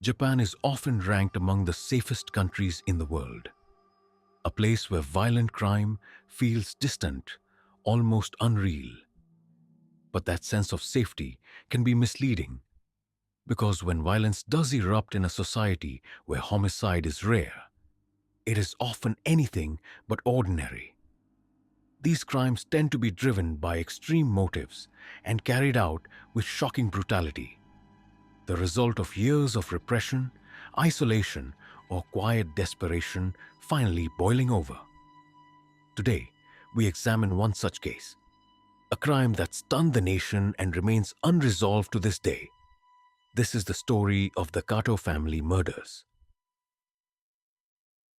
Japan is often ranked among the safest countries in the world, a place where violent crime feels distant, almost unreal. But that sense of safety can be misleading because when violence does erupt in a society where homicide is rare, it is often anything but ordinary. These crimes tend to be driven by extreme motives and carried out with shocking brutality, the result of years of repression, isolation, or quiet desperation finally boiling over. Today, we examine one such case, a crime that stunned the nation and remains unresolved to this day. This is the story of the Kato family murders.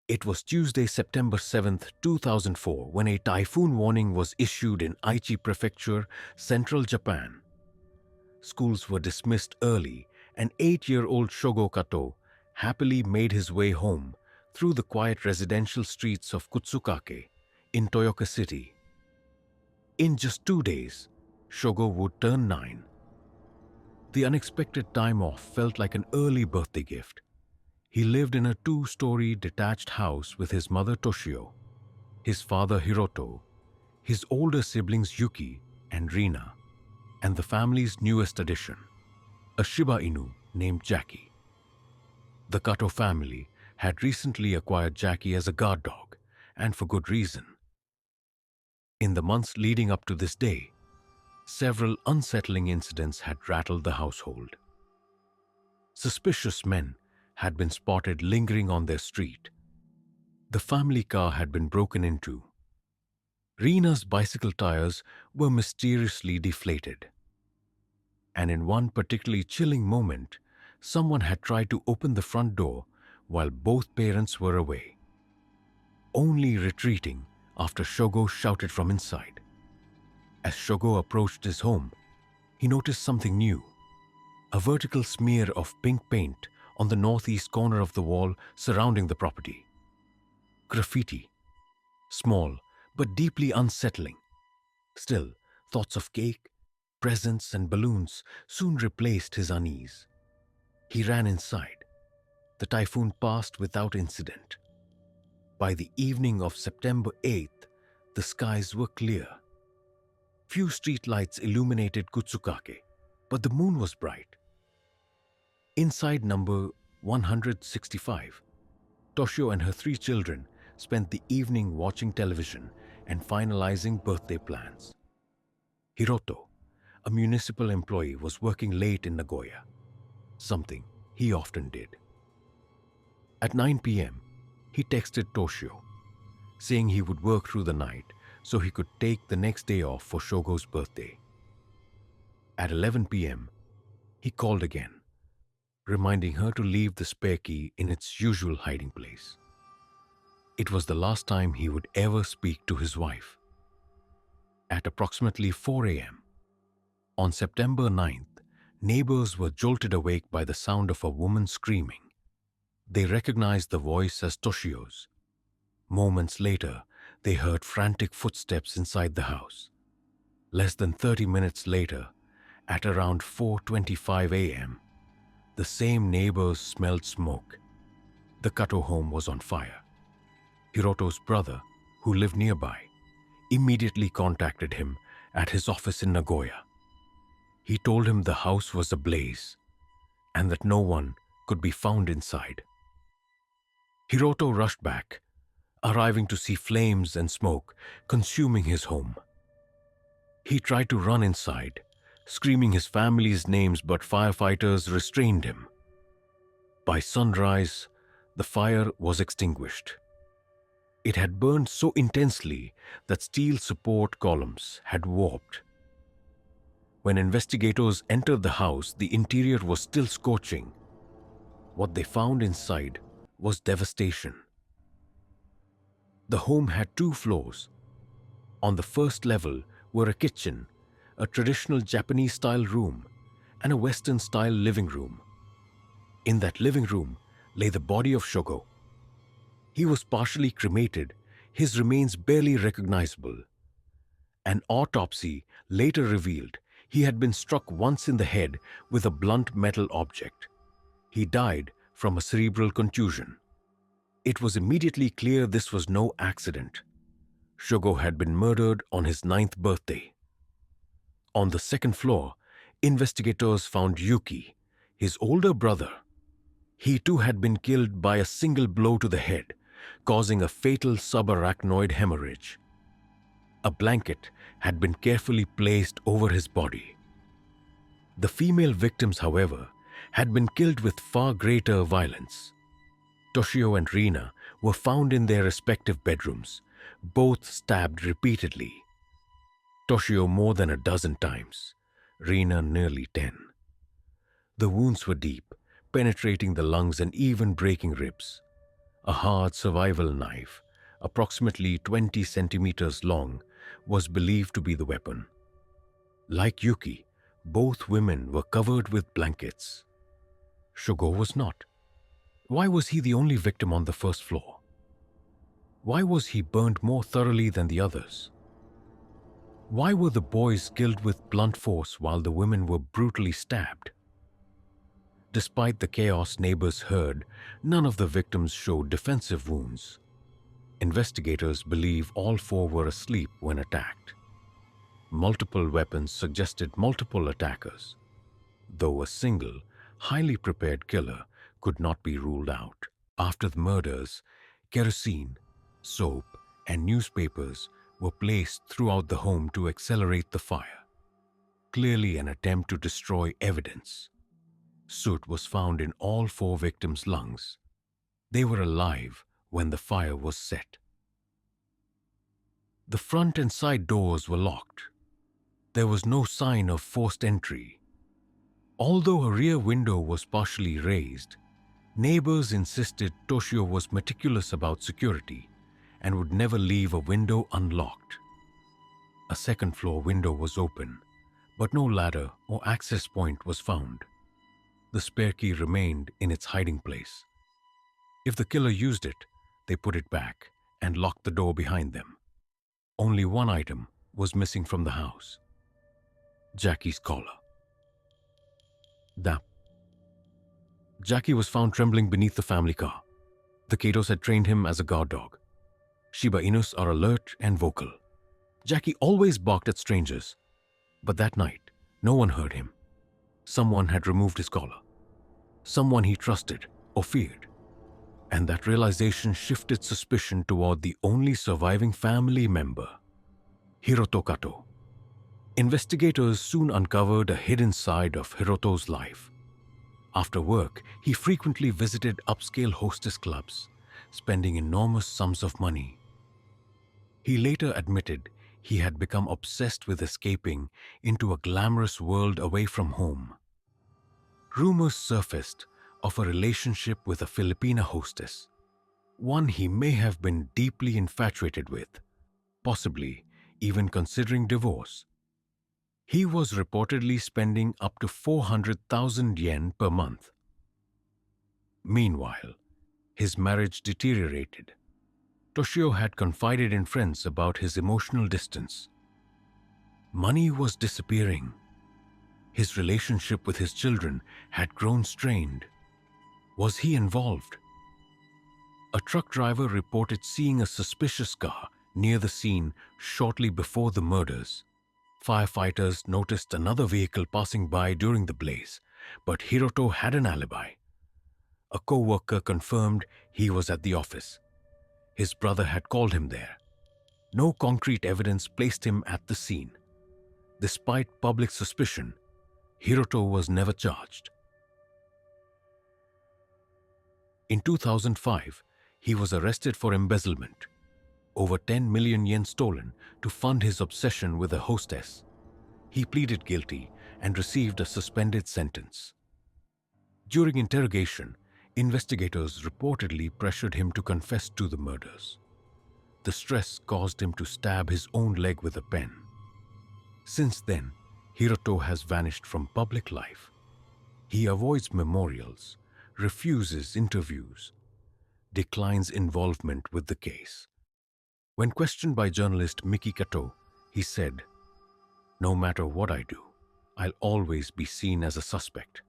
It was Tuesday, September 7th, 2004, when a typhoon warning was issued in Aichi Prefecture, central Japan. Schools were dismissed early, and 8-year-old Shogo Kato happily made his way home through the quiet residential streets of Kutsukake in Toyoka City. In just 2 days, Shogo would turn 9. The unexpected time off felt like an early birthday gift. He lived in a 2-story detached house with his mother Toshio, his father Hiroto, his older siblings Yuki and Rina, and the family's newest addition, a Shiba Inu named Jackie. The Kato family had recently acquired Jackie as a guard dog, and for good reason. In the months leading up to this day, several unsettling incidents had rattled the household. Suspicious men had been spotted lingering on their street. The family car had been broken into. Rina's bicycle tires were mysteriously deflated. And in one particularly chilling moment, someone had tried to open the front door while both parents were away, only retreating after Shogo shouted from inside. As Shogo approached his home, he noticed something new, a vertical smear of pink paint on the northeast corner of the wall surrounding the property. Graffiti, small but deeply unsettling. Still, thoughts of cake, presents, and balloons soon replaced his unease. He ran inside. The typhoon passed without incident. By the evening of September 8th, the skies were clear. Few streetlights illuminated Kutsukake, but the moon was bright. Inside number 165, Toshio and her 3 children spent the evening watching television and finalizing birthday plans. Hiroto, a municipal employee, was working late in Nagoya, something he often did. At 9 p.m., he texted Toshio, saying he would work through the night so he could take the next day off for Shogo's birthday. At 11 p.m., he called again, reminding her to leave the spare key in its usual hiding place. It was the last time he would ever speak to his wife. At approximately 4 a.m., on September 9th, neighbors were jolted awake by the sound of a woman screaming. They recognized the voice as Toshio's. Moments later, they heard frantic footsteps inside the house. Less than 30 minutes later, at around 4:25 a.m., the same neighbors smelled smoke. The Kato home was on fire. Hiroto's brother, who lived nearby, immediately contacted him at his office in Nagoya. He told him the house was ablaze and that no one could be found inside. Hiroto rushed back, arriving to see flames and smoke consuming his home. He tried to run inside, screaming his family's names, but firefighters restrained him. By sunrise, the fire was extinguished. It had burned so intensely that steel support columns had warped. When investigators entered the house, the interior was still scorching. What they found inside was devastation. The home had 2 floors. On the first level were a kitchen, a traditional Japanese-style room, and a Western-style living room. In that living room lay the body of Shogo. He was partially cremated, his remains barely recognizable. An autopsy later revealed he had been struck once in the head with a blunt metal object. He died from a cerebral contusion. It was immediately clear this was no accident. Shogo had been murdered on his 9th birthday. On the second floor, investigators found Yuki, his older brother. He too had been killed by a single blow to the head, causing a fatal subarachnoid hemorrhage. A blanket had been carefully placed over his body. The female victims, however, had been killed with far greater violence. Toshio and Rina were found in their respective bedrooms, both stabbed repeatedly. Toshio more than a dozen times, Rina nearly 10. The wounds were deep, penetrating the lungs and even breaking ribs. A hard survival knife, approximately 20 centimeters long, was believed to be the weapon. Like Yuki, both women were covered with blankets. Shogo was not. Why was he the only victim on the first floor? Why was he burned more thoroughly than the others? Why were the boys killed with blunt force while the women were brutally stabbed? Despite the chaos neighbors heard, none of the victims showed defensive wounds. Investigators believe all 4 were asleep when attacked. Multiple weapons suggested multiple attackers, though a single, highly prepared killer could not be ruled out. After the murders, kerosene, soap, and newspapers were placed throughout the home to accelerate the fire. Clearly an attempt to destroy evidence. Soot was found in all 4 victims' lungs. They were alive when the fire was set. The front and side doors were locked. There was no sign of forced entry. Although a rear window was partially raised, neighbors insisted Toshio was meticulous about security and would never leave a window unlocked. A second-floor window was open, but no ladder or access point was found. The spare key remained in its hiding place. If the killer used it, they put it back and locked the door behind them. Only one item was missing from the house: Jackie's collar. Jackie was found trembling beneath the family car. The Katos had trained him as a guard dog. Shiba Inus are alert and vocal. Jackie always barked at strangers, but that night, no one heard him. Someone had removed his collar. Someone he trusted or feared. And that realization shifted suspicion toward the only surviving family member, Hiroto Kato. Investigators soon uncovered a hidden side of Hiroto's life. After work, he frequently visited upscale hostess clubs, spending enormous sums of money. He later admitted he had become obsessed with escaping into a glamorous world away from home. Rumors surfaced of a relationship with a Filipina hostess, one he may have been deeply infatuated with, possibly even considering divorce. He was reportedly spending up to 400,000 yen per month. Meanwhile, his marriage deteriorated. Toshio had confided in friends about his emotional distance. Money was disappearing. His relationship with his children had grown strained. Was he involved? A truck driver reported seeing a suspicious car near the scene shortly before the murders. Firefighters noticed another vehicle passing by during the blaze, but Hiroto had an alibi. A co-worker confirmed he was at the office. His brother had called him there. No concrete evidence placed him at the scene. Despite public suspicion, Hiroto was never charged. In 2005, he was arrested for embezzlement. Over 10 million yen stolen to fund his obsession with a hostess. He pleaded guilty and received a suspended sentence. During interrogation, investigators reportedly pressured him to confess to the murders. The stress caused him to stab his own leg with a pen. Since then, Hiroto has vanished from public life. He avoids memorials, refuses interviews, declines involvement with the case. When questioned by journalist Miki Kato, he said, "No matter what I do, I'll always be seen as a suspect.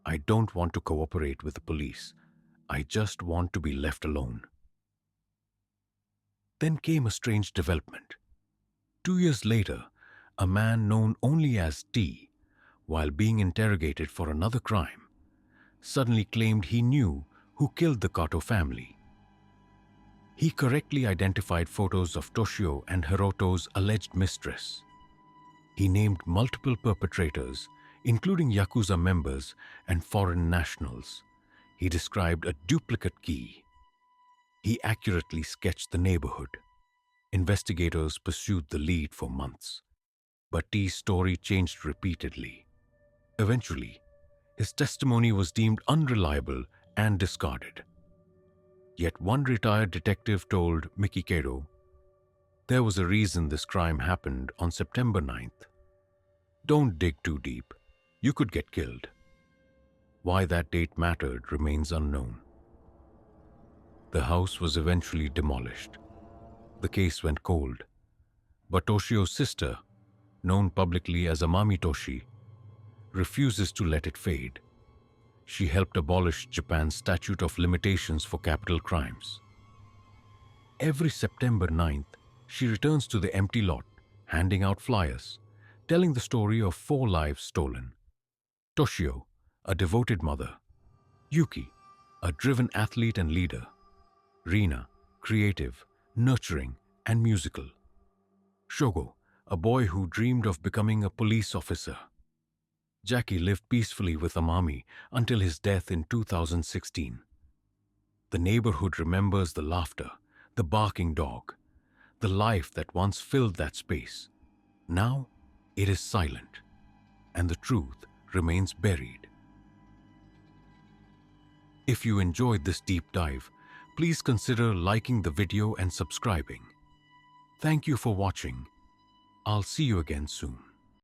I don't want to cooperate with the police. I just want to be left alone. Then came a strange development. 2 years later, a man known only as T, while being interrogated for another crime, suddenly claimed he knew who killed the Kato family. He correctly identified photos of Toshio and Hiroto's alleged mistress. He named multiple perpetrators, including Yakuza members and foreign nationals. He described a duplicate key. He accurately sketched the neighborhood. Investigators pursued the lead for months, but T's story changed repeatedly. Eventually, his testimony was deemed unreliable and discarded. Yet one retired detective told Miki Kado, "There was a reason this crime happened on September 9th. Don't dig too deep. You could get killed." Why that date mattered remains unknown. The house was eventually demolished. The case went cold, but Toshio's sister, known publicly as Amami Toshi, refuses to let it fade. She helped abolish Japan's statute of limitations for capital crimes. Every September 9th, she returns to the empty lot, handing out flyers, telling the story of 4 lives stolen. Toshio, a devoted mother. Yuki, a driven athlete and leader. Rina, creative, nurturing, and musical. Shogo, a boy who dreamed of becoming a police officer. Jackie lived peacefully with Amami until his death in 2016. The neighborhood remembers the laughter, the barking dog, the life that once filled that space. Now, it is silent, and the truth remains buried. If you enjoyed this deep dive, please consider liking the video and subscribing. Thank you for watching. I'll see you again soon.